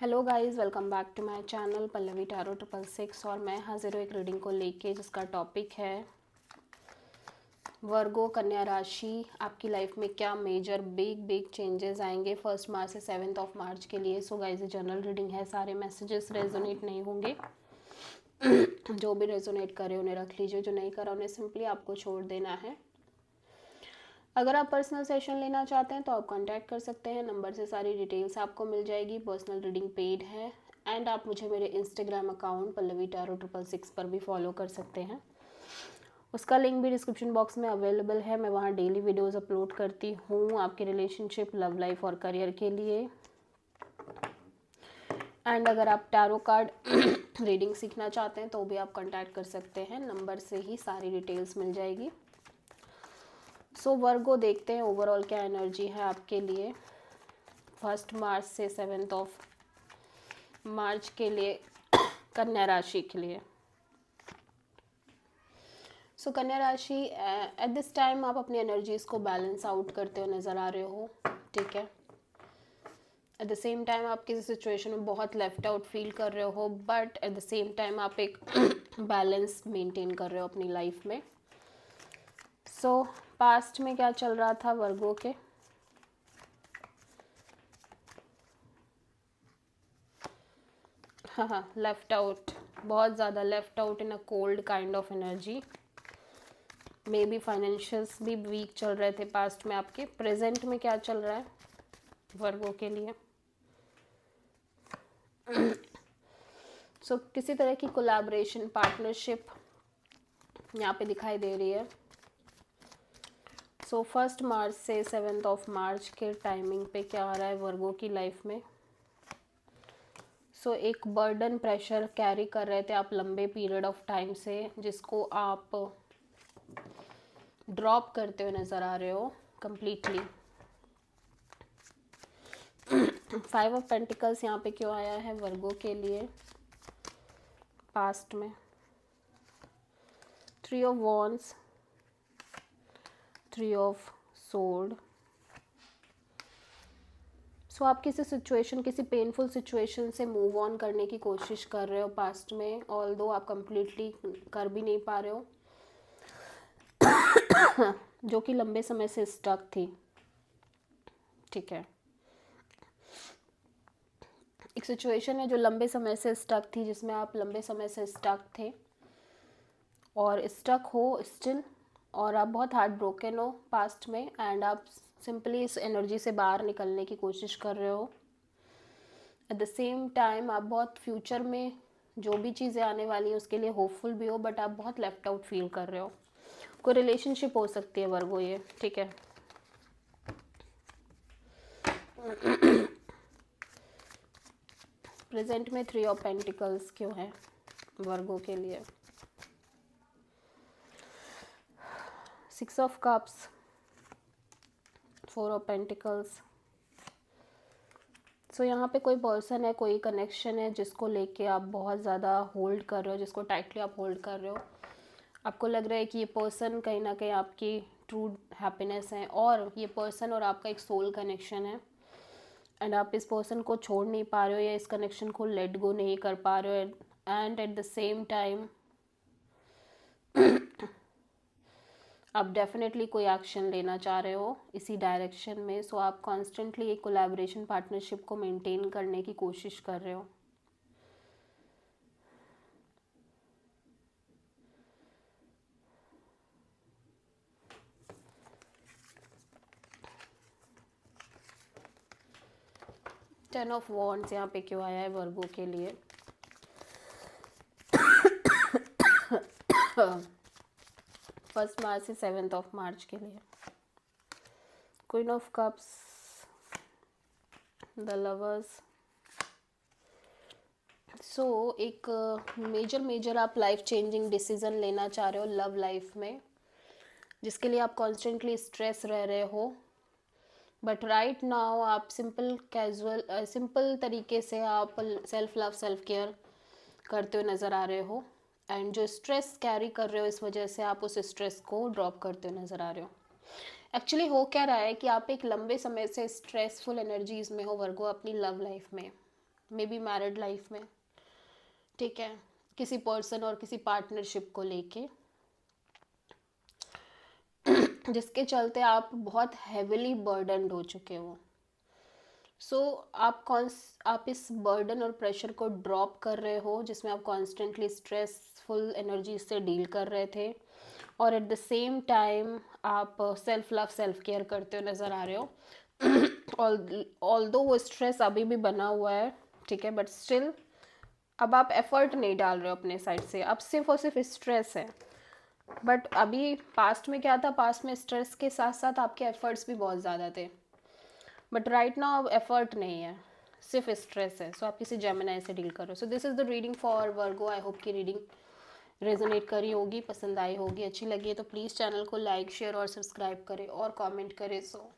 Hello guys, welcome back to my channel Pallavi tarot 666। और मैं हाजिर हूँ एक रीडिंग को लेके जिसका टॉपिक है वर्गो कन्या राशि। आपकी लाइफ में क्या मेजर बिग चेंजेस आएंगे 1 मार्च से 7 मार्च के लिए। सो गाइस, ये जनरल रीडिंग है, सारे मैसेजेस रेजोनेट नहीं होंगे। जो भी रेजोनेट करे उन्हें रख लीजिए, जो नहीं करा उन्हें सिंपली आपको छोड़ देना है। अगर आप पर्सनल सेशन लेना चाहते हैं तो आप कांटेक्ट कर सकते हैं, नंबर से सारी डिटेल्स आपको मिल जाएगी। पर्सनल रीडिंग पेड है एंड आप मुझे मेरे इंस्टाग्राम अकाउंट पल्लवी टैरो 666 पर भी फॉलो कर सकते हैं। उसका लिंक भी डिस्क्रिप्शन बॉक्स में अवेलेबल है। मैं वहाँ डेली वीडियोस अपलोड करती हूँ आपके रिलेशनशिप, लव लाइफ और करियर के लिए। एंड अगर आप टैरो कार्ड रीडिंग सीखना चाहते हैं तो भी आप कांटेक्ट कर सकते हैं, नंबर से ही सारी डिटेल्स मिल जाएगी। सो वर्गो देखते हैं ओवरऑल क्या एनर्जी है आपके लिए 1 मार्च से 7 मार्च के लिए कन्या राशि के लिए। सो कन्या राशि, एट दिस टाइम आप अपनी एनर्जीज को बैलेंस आउट करते हुए नज़र आ रहे हो, ठीक है। एट द सेम टाइम आप किसी सिचुएशन में बहुत लेफ्ट आउट फील कर रहे हो, but at the same time आप एक बैलेंस मेंटेन कर रहे हो अपनी लाइफ में। सो पास्ट में क्या चल रहा था वर्गो के, हाँ, लेफ्ट आउट, बहुत ज़्यादा left out in a cold kind of energy. May be financials भी वीक चल रहे थे पास्ट में आपके। प्रेजेंट में क्या चल रहा है वर्गो के लिए? सो किसी तरह की कोलैबोरेशन, पार्टनरशिप यहाँ पे दिखाई दे रही है। सो 1 मार्च से 7 मार्च के टाइमिंग पे क्या आ रहा है वर्गो की लाइफ में? सो एक बर्डन, प्रेशर कैरी कर रहे थे आप लंबे पीरियड ऑफ टाइम से, जिसको आप ड्रॉप करते हुए नज़र आ रहे हो कम्प्लीटली। 5 ऑफ पेंटिकल्स यहाँ पे क्यों आया है वर्गो के लिए पास्ट में? 3 ऑफ वॉन्ड्स, 3 ऑफ सोर्ड। सो आप किसी सिचुएशन, किसी पेनफुल सिचुएशन से मूव ऑन करने की कोशिश कर रहे हो पास्ट में, ऑल्दो आप कंप्लीटली कर भी नहीं पा रहे हो, जो कि लंबे समय से स्टक थी, ठीक है। एक सिचुएशन है जो लंबे समय से स्टक थी, जिसमें आप लंबे समय से स्टक थे और स्टक हो स्टिल, और आप बहुत हार्ट ब्रोकन हो पास्ट में, एंड आप सिंपली इस एनर्जी से बाहर निकलने की कोशिश कर रहे हो। एट द सेम टाइम आप बहुत फ्यूचर में जो भी चीज़ें आने वाली हैं उसके लिए होपफुल भी हो, बट आप बहुत लेफ्ट आउट फील कर रहे हो। कोई रिलेशनशिप हो सकती है वर्गो ये, ठीक है। प्रेजेंट में 3 ऑफ पेंटिकल्स क्यों है वर्गो के लिए? 6 ऑफ कप्स, 4 ऑफ पेंटिकल्स। सो यहाँ पे कोई पर्सन है, कोई कनेक्शन है जिसको लेके आप बहुत ज़्यादा होल्ड कर रहे हो, जिसको टाइटली आप होल्ड कर रहे हो। आपको लग रहा है कि ये पर्सन कहीं ना कहीं आपकी ट्रू हैप्पीनेस है, और ये पर्सन और आपका एक सोल कनेक्शन है, एंड आप इस पर्सन को छोड़ नहीं पा रहे हो या इस कनेक्शन को लेट गो नहीं कर पा रहे हो। And at the same time आप डेफिनेटली कोई एक्शन लेना चाह रहे हो इसी डायरेक्शन में। सो आप कॉन्स्टेंटली एक कोलैबोरेशन, पार्टनरशिप को मेंटेन करने की कोशिश कर रहे हो। टेन ऑफ वॉन्ड्स यहाँ पे क्यों आया है वर्गो के लिए? 1 मार्च से 7 मार्च के लिए। Queen of cups, the lovers. So एक मेजर आप लाइफ चेंजिंग डिसीजन लेना चाह रहे हो लव लाइफ में, जिसके लिए आप कॉन्स्टेंटली स्ट्रेस रह रहे हो, बट राइट नाउ आप सिंपल तरीके से आप सेल्फ लव, सेल्फ केयर करते हुए नज़र आ रहे हो, एंड जो स्ट्रेस कैरी कर रहे हो इस वजह से आप उस स्ट्रेस को ड्रॉप करते हुए नज़र आ रहे हो। एक्चुअली हो क्या रहा है कि आप एक लंबे समय से स्ट्रेसफुल एनर्जीज में हो वर्गो अपनी लव लाइफ में, मे बी मैरिड लाइफ में, ठीक है, किसी पर्सन और किसी पार्टनरशिप को लेके, जिसके चलते आप बहुत हैविली बर्डनड हो चुके हो। सो आप इस बर्डन और प्रेशर को ड्रॉप कर रहे हो, जिसमें आप कॉन्स्टेंटली स्ट्रेसफुल एनर्जी से डील कर रहे थे, और एट द सेम टाइम आप सेल्फ लव सेल्फ केयर करते हो नज़र आ रहे हो। ऑल्दो वो स्ट्रेस अभी भी बना हुआ है, ठीक है, बट स्टिल अब आप एफर्ट नहीं डाल रहे हो अपने साइड से, अब सिर्फ और सिर्फ स्ट्रेस है। बट अभी पास्ट में क्या था, पास्ट में स्ट्रेस के साथ साथ आपके एफर्ट्स भी बहुत ज़्यादा थे, बट राइट नाउ अब एफर्ट नहीं है, सिर्फ स्ट्रेस है। सो आप किसी जेमिनाई से डील करो। So this is the reading for Virgo. I hope की रीडिंग रेजोनेट करी होगी, पसंद आई होगी, अच्छी लगी है तो प्लीज़ चैनल को लाइक शेयर और सब्सक्राइब करें और कमेंट करें। सो